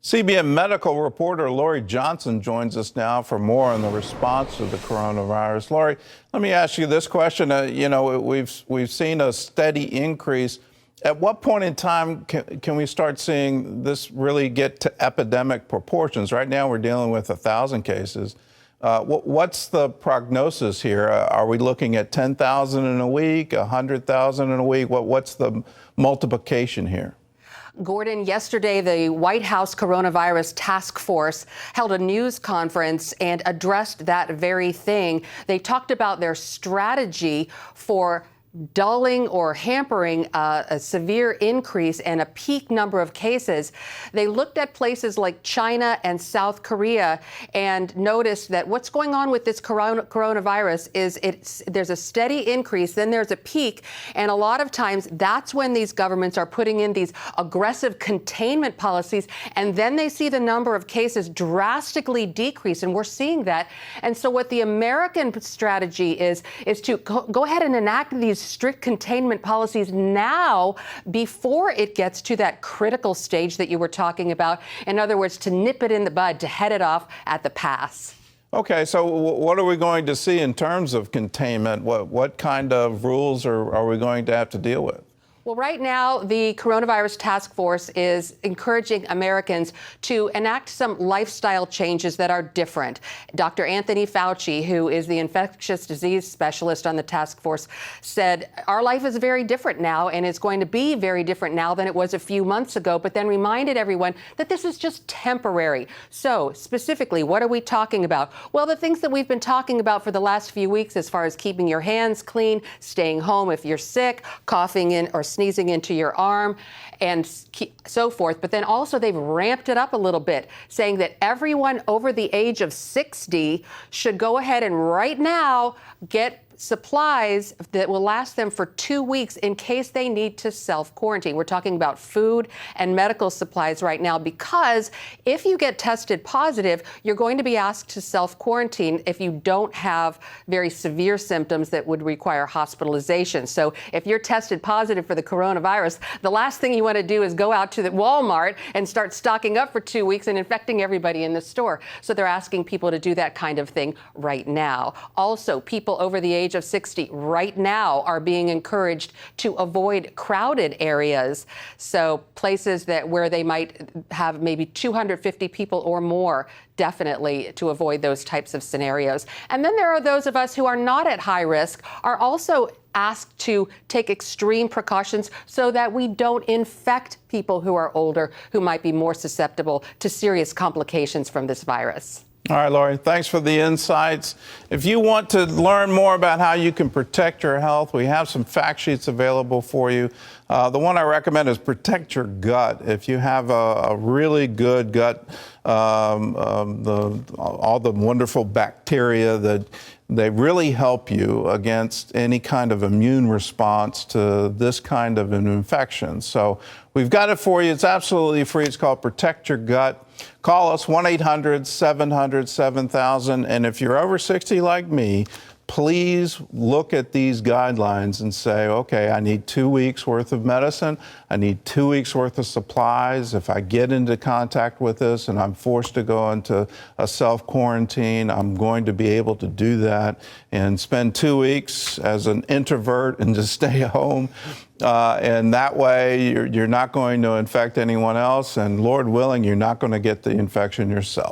CBN medical reporter Lorie Johnson joins us now for more on the response to the coronavirus. Lorie, let me ask you this question. We've seen a steady increase. At what point in time can we start seeing this really get to epidemic proportions? Right now, we're dealing with 1,000 cases. What's the prognosis here? Are we looking at 10,000 in a week, 100,000 in a week? What's the multiplication here? Gordon, yesterday, the White House Coronavirus Task Force held a news conference and addressed that very thing. They talked about their strategy for dulling or hampering a severe increase and a peak number of cases. They looked at places like China and South Korea and noticed that what's going on with this coronavirus is there's a steady increase, then there's a peak, and a lot of times that's when these governments are putting in these aggressive containment policies, and then they see the number of cases drastically decrease, and we're seeing that. And so what the American strategy is to go ahead and enact these strict containment policies now before it gets to that critical stage that you were talking about. In other words, to nip it in the bud, to head it off at the pass. Okay, so what are we going to see in terms of containment? What kind of rules are we going to have to deal with? Well, right now, the Coronavirus Task Force is encouraging Americans to enact some lifestyle changes that are different. Dr. Anthony Fauci, who is the infectious disease specialist on the task force, said our life is very different now, and it's going to be very different now than it was a few months ago, but then reminded everyone that this is just temporary. So, specifically, what are we talking about? Well, the things that we've been talking about for the last few weeks as far as keeping your hands clean, staying home if you're sick, coughing in or sneezing into your arm, and so forth. But then also they've ramped it up a little bit, saying that everyone over the age of 60 should go ahead and right now get supplies that will last them for 2 weeks in case they need to self-quarantine. We're talking about food and medical supplies right now, because if you get tested positive, you're going to be asked to self-quarantine if you don't have very severe symptoms that would require hospitalization. So if you're tested positive for the coronavirus, the last thing you want to do is go out to the Walmart and start stocking up for 2 weeks and infecting everybody in the store. So they're asking people to do that kind of thing right now. Also, people over the age of 60 right now are being encouraged to avoid crowded areas. So places where they might have maybe 250 people or more, definitely to avoid those types of scenarios. And then there are those of us who are not at high risk, are also asked to take extreme precautions so that we don't infect people who are older, who might be more susceptible to serious complications from this virus. All right, Lorie, thanks for the insights. If you want to learn more about how you can protect your health, we have some fact sheets available for you. The one I recommend is Protect Your Gut. If you have a really good gut, all the wonderful bacteria that they really help you against any kind of immune response to this kind of an infection. So we've got it for you. It's absolutely free. It's called Protect Your Gut. Call us 1-800-700-7000. And if you're over 60 like me, please look at these guidelines and say, okay, I need 2 weeks worth of medicine. I need 2 weeks worth of supplies. If I get into contact with this and I'm forced to go into a self-quarantine, I'm going to be able to do that and spend 2 weeks as an introvert and just stay home. And that way you're not going to infect anyone else. And Lord willing, you're not going to get the infection yourself.